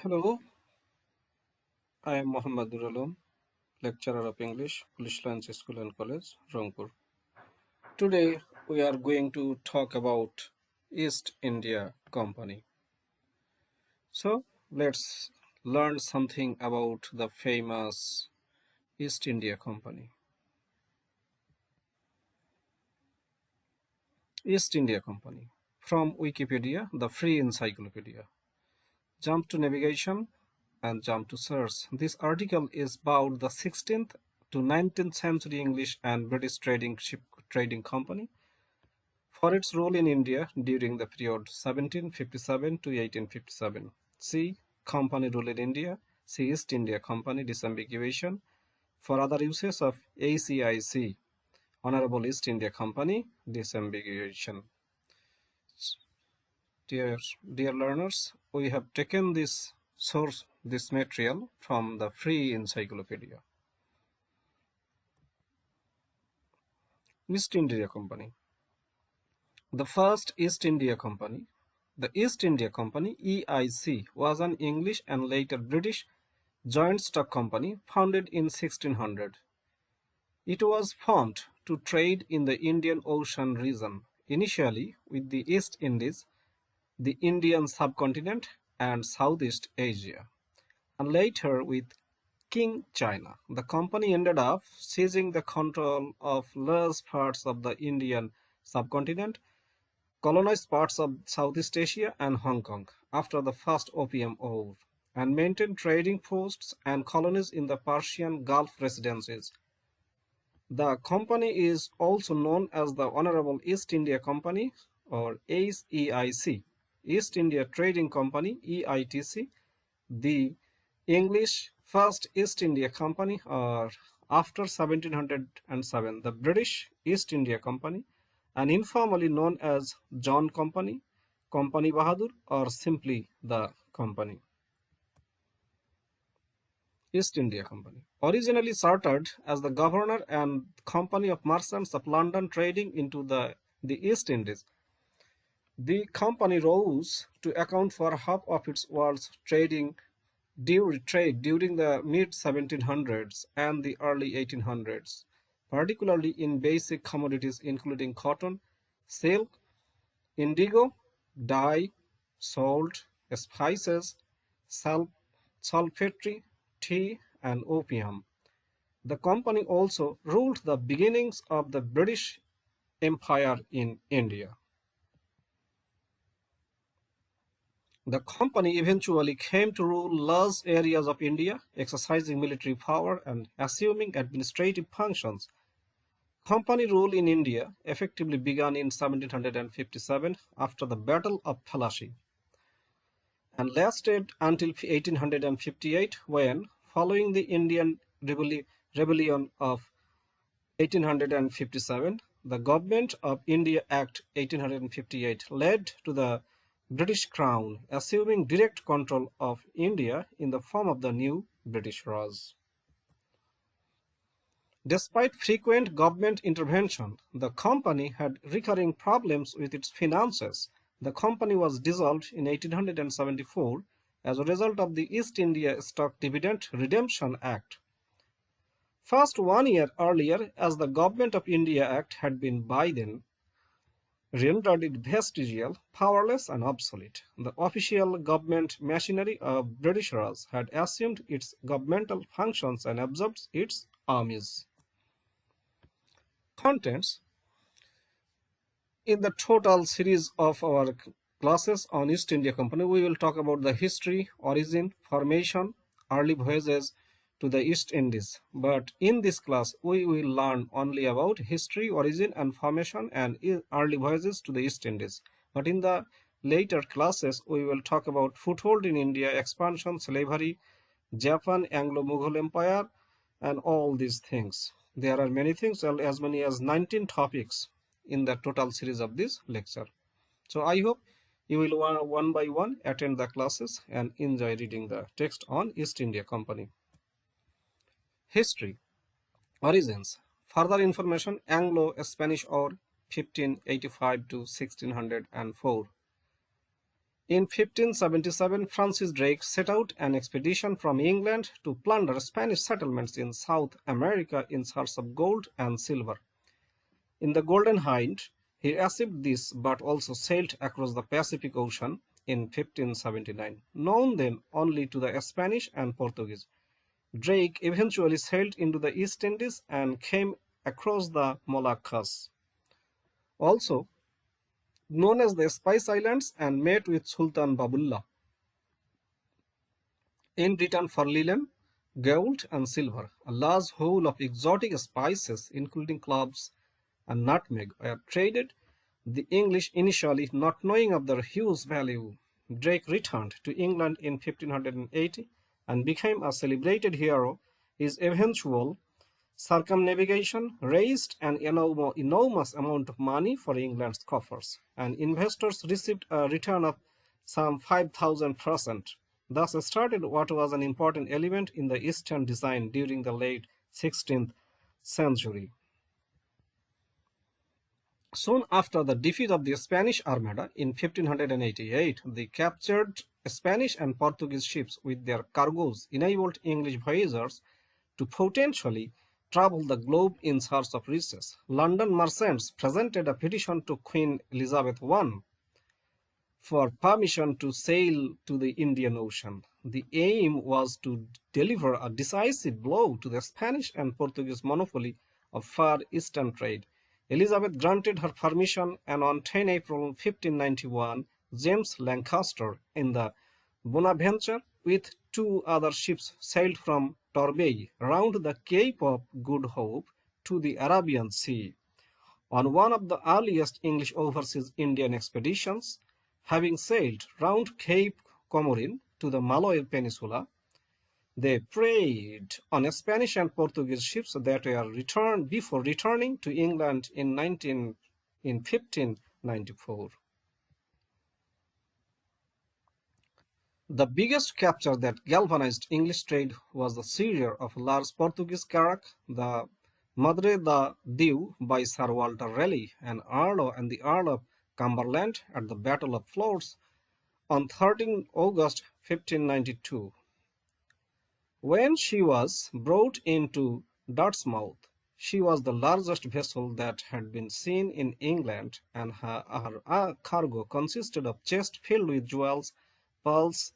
Hello, I am MDNURALAMPLSCR, lecturer of English, Polish Lines School and College, Rangpur. Today we are going to talk about East India Company. So let's learn something about the famous East India Company. East India Company. From Wikipedia, the free encyclopedia. Jump to navigation and jump to search. This article is about the 16th to 19th century English and British ship trading company for its role in India during the period 1757 to 1857. See Company rule in India. See East India Company disambiguation. For other uses of ACIC, Honorable East India Company disambiguation. Dear learners, we have taken this material from the free encyclopedia. East India Company. The first East India Company, the East India Company (EIC), was an English and later British joint stock company founded in 1600. It was formed to trade in the Indian Ocean region, initially with the East Indies, the Indian subcontinent, and Southeast Asia, and later with King China. The company ended up seizing the control of large parts of the Indian subcontinent, colonized parts of Southeast Asia and Hong Kong after the First Opium War, and maintained trading posts and colonies in the Persian Gulf Presidencies. The company is also known as the Honorable East India Company, or AEIC, East India Trading Company (EITC), the English First East India Company, or after 1707, the British East India Company, and informally known as John Company, Company Bahadur, or simply the Company. East India Company. Originally chartered as the Governor and Company of Merchants of London trading into the East Indies, the company rose to account for half of its world's trade during the mid-1700s and the early 1800s, particularly in basic commodities including cotton, silk, indigo, dye, salt, spices, sulfatry, tea, and opium. The company also ruled the beginnings of the British Empire in India. The company eventually came to rule large areas of India, exercising military power and assuming administrative functions. Company rule in India effectively began in 1757 after the Battle of Plassey, and lasted until 1858 when, following the Indian Rebellion of 1857, the Government of India Act 1858 led to the British Crown assuming direct control of India in the form of the new British Raj. Despite frequent government intervention, the company had recurring problems with its finances. The company was dissolved in 1874 as a result of the East India Stock Dividend Redemption Act. First 1 year earlier, as the Government of India Act had been by then rendered it vestigial, powerless, and obsolete. The official government machinery of British Raj had assumed its governmental functions and absorbed its armies. Contents. In the total series of our classes on East India Company, we will talk about the history, origin, formation, early voyages to the East Indies. But in this class, we will learn only about history, origin, and formation and early voyages to the East Indies. But in the later classes, we will talk about foothold in India, expansion, slavery, Japan, Anglo-Mughal Empire, and all these things. There are many things, as many as 19 topics in the total series of this lecture. So I hope you will one by one attend the classes and enjoy reading the text on East India Company. History. Origins. Further information: Anglo-Spanish War 1585 to 1604. In 1577, Francis Drake set out an expedition from England to plunder Spanish settlements in South America in search of gold and silver. In the Golden Hind, he achieved this but also sailed across the Pacific Ocean in 1579, known then only to the Spanish and Portuguese. Drake eventually sailed into the East Indies and came across the Moluccas, also known as the Spice Islands, and met with Sultan Babullah in return for linen, gold, and silver. A large haul of exotic spices, including cloves and nutmeg, were traded. The English, initially not knowing of their huge value, Drake returned to England in 1580 and became a celebrated hero. His eventual circumnavigation raised an enormous amount of money for England's coffers, and investors received a return of some 5,000%. Thus started what was an important element in the Eastern design during the late 16th century. Soon after the defeat of the Spanish Armada in 1588, the captured Spanish and Portuguese ships with their cargoes enabled English voyagers to potentially travel the globe in search of riches. London merchants presented a petition to Queen Elizabeth I for permission to sail to the Indian Ocean. The aim was to deliver a decisive blow to the Spanish and Portuguese monopoly of Far Eastern trade. Elizabeth granted her permission, and on 10 April 1591, James Lancaster in the Bonaventure with two other ships sailed from Torbay round the Cape of Good Hope to the Arabian Sea. On one of the earliest English overseas Indian expeditions, having sailed round Cape Comorin to the Malay Peninsula, they preyed on Spanish and Portuguese ships that were returned before returning to England in 1594. The biggest capture that galvanized English trade was the seizure of a large Portuguese carrack, the Madre da Diu by Sir Walter Raleigh, and the Earl of Cumberland at the Battle of Floors on 13 August 1592. When she was brought into Dartmouth, she was the largest vessel that had been seen in England, and her cargo consisted of chests filled with jewels, pearls,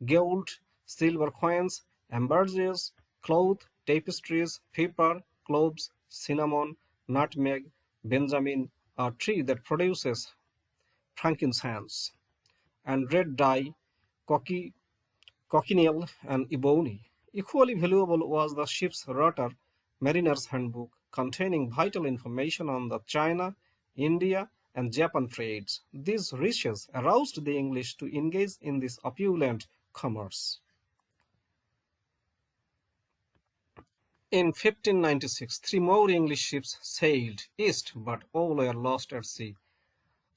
gold, silver coins, ambergris, cloth, tapestries, pepper, cloves, cinnamon, nutmeg, benjamin, a tree that produces frankincense, and red dye, cochineal, and ebony. Equally valuable was the ship's rudder mariner's handbook, containing vital information on the China, India, and Japan trades. These riches aroused the English to engage in this opulent commerce. In 1596, 3 more English ships sailed east, but all were lost at sea.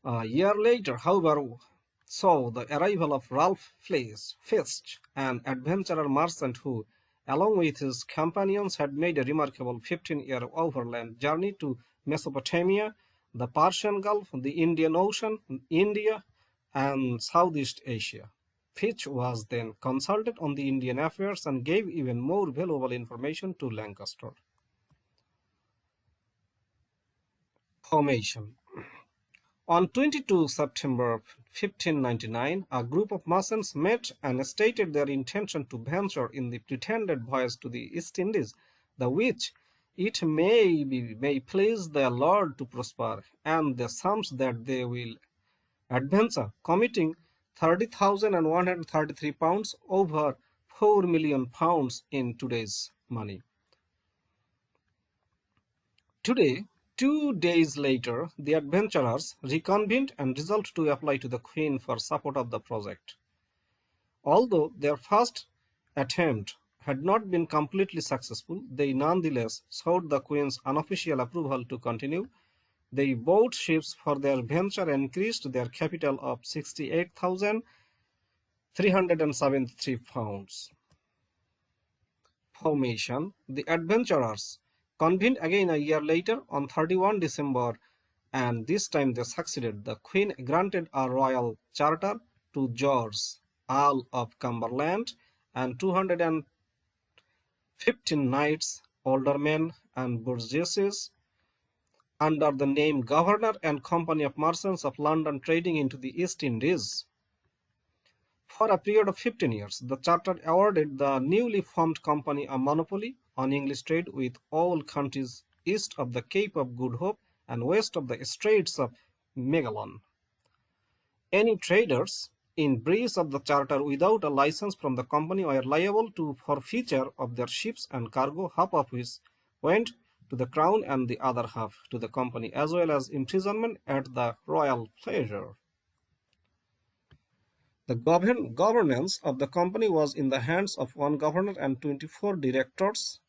A year later, however, saw the arrival of Ralph Fist, an adventurer merchant who, along with his companions, had made a remarkable 15-year overland journey to Mesopotamia, the Persian Gulf, the Indian Ocean, India, and Southeast Asia. Fitch was then consulted on the Indian affairs and gave even more valuable information to Lancaster. Formation. On 22 September 1599, a group of merchants met and stated their intention to venture in the pretended voyage to the East Indies, the which it may please their lord to prosper, and the sums that they will adventure, committing £30,133, over £4 million in today's money. Today, 2 days later, the adventurers reconvened and resolved to apply to the Queen for support of the project. Although their first attempt had not been completely successful, they nonetheless sought the Queen's unofficial approval to continue. They bought ships for their venture and increased their capital of £68,373. Formation. The adventurers convened again a year later on 31 December, and this time they succeeded. The Queen granted a royal charter to George, Earl of Cumberland, and 215 knights, aldermen, and burgesses under the name Governor and Company of Merchants of London trading into the East Indies. For a period of 15 years, the charter awarded the newly formed company a monopoly on English trade with all countries east of the Cape of Good Hope and west of the Straits of Magellan. Any traders in breach of the charter without a license from the company were liable to forfeiture of their ships and cargo, half of which went to the crown and the other half to the company, as well as imprisonment at the royal pleasure. The governance of the company was in the hands of one governor and 24 directors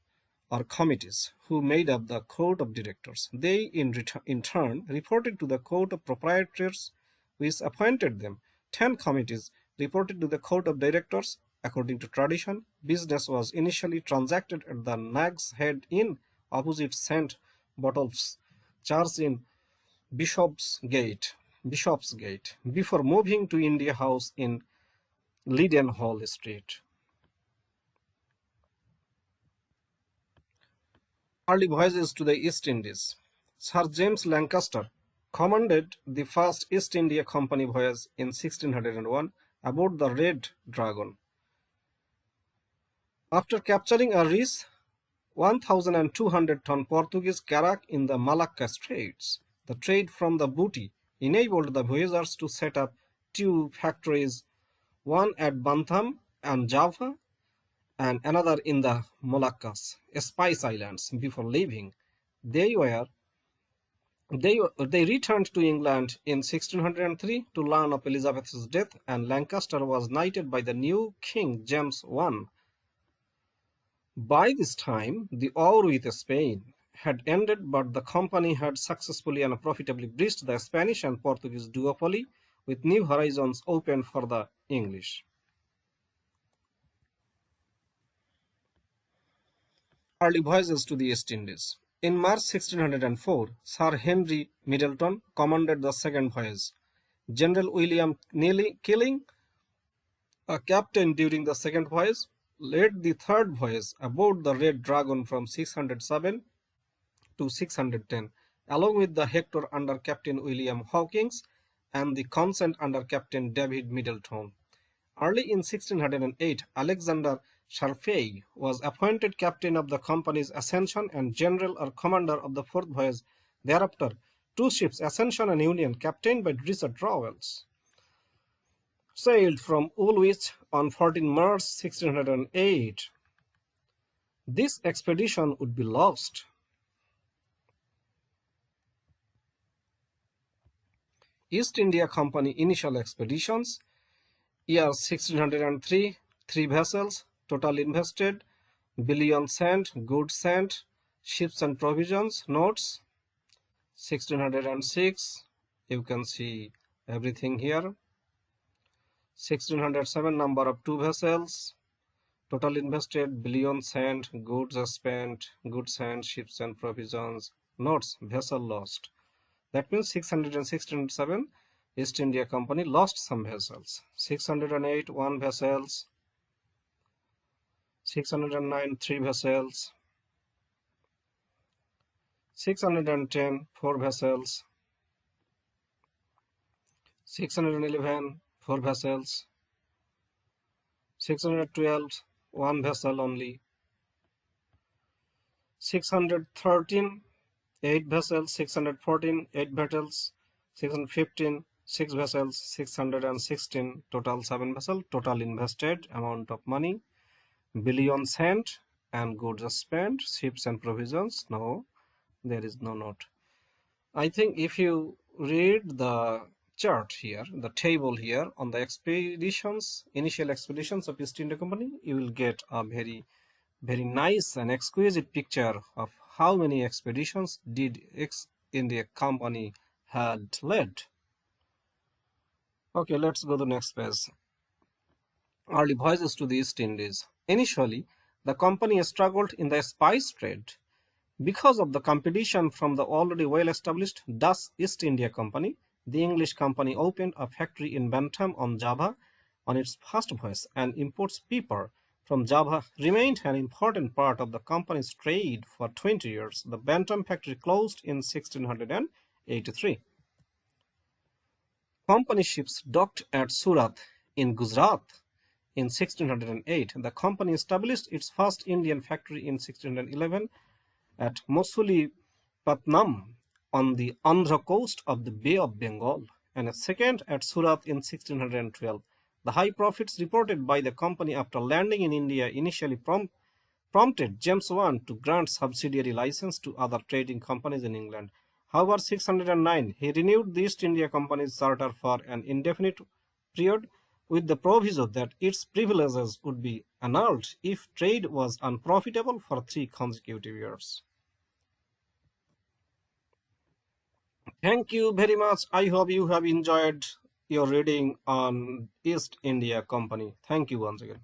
or committees who made up the court of directors. They in turn reported to the court of proprietors, which appointed them. 10 committees reported to the court of directors. According to tradition, business was initially transacted at the Nag's Head Inn opposite St. Botolph's Church in Bishopsgate, before moving to India House in Leadenhall Street. Early voyages to the East Indies. Sir James Lancaster commanded the first East India Company voyage in 1601 aboard the Red Dragon. After capturing a rich 1,200-ton Portuguese carrack in the Malacca Straits, the trade from the booty enabled the voyagers to set up 2 factories, one at Bantam and Java and another in the Moluccas, Spice Islands. Before leaving, they returned to England in 1603 to learn of Elizabeth's death, and Lancaster was knighted by the new King James I. By this time, the war with Spain had ended, but the company had successfully and profitably breached the Spanish and Portuguese duopoly, with new horizons opened for the English. Early voyages to the East Indies. In March 1604, Sir Henry Middleton commanded the second voyage. General William Killing, a captain during the second voyage, led the third voyage aboard the Red Dragon from 607 to 610, along with the Hector under Captain William Hawkins and the Consent under Captain David Middleton. Early in 1608, Alexander Sharfey was appointed captain of the company's Ascension and general or commander of the fourth voyage. Thereafter, 2 ships, Ascension and Union, captained by Richard Rowells, sailed from Woolwich on 14 March 1608. This expedition would be lost. East India Company initial expeditions. Year 1603, 3 vessels, total invested, billion sent, goods sent, ships and provisions, notes. 1606, you can see everything here. 1607, number of 2 vessels, total invested, billion sent, goods spent, goods sent, ships and provisions, notes, vessel lost. That means 600 and 607, East India Company lost some vessels. 608, 1 vessels. 609, 3 vessels. 610, 4 vessels. 611, 4 vessels. 612, 1 vessel only. 613, 8 vessels. 614, 8 vessels. 615, 6 vessels. 616, total 7 vessels. Total invested amount of money, billion sent, and goods spent, ships and provisions. No, there is no note. I think if you read the chart here, the table here on the expeditions, initial expeditions of East India Company, you will get a very nice and exquisite picture of how many expeditions did East India Company had led. Okay, let's go to the next page. Early voyages to the East Indies. Initially, the company struggled in the spice trade. Because of the competition from the already well-established Dutch East India Company, The English company opened a factory in Bantam on Java on its first voyage, and imports paper from Java remained an important part of the company's trade for 20 years. The Bantam factory closed in 1683. Company ships docked at Surat in Gujarat in 1608. The company established its first Indian factory in 1611 at Mosulipatnam on the Andhra coast of the Bay of Bengal, and a second at Surat in 1612. The high profits reported by the company after landing in India initially prompted James I to grant subsidiary license to other trading companies in England. However, 609, he renewed the East India Company's charter for an indefinite period with the proviso that its privileges would be annulled if trade was unprofitable for 3 consecutive years. Thank you very much. I hope you have enjoyed your reading on East India Company. Thank you once again.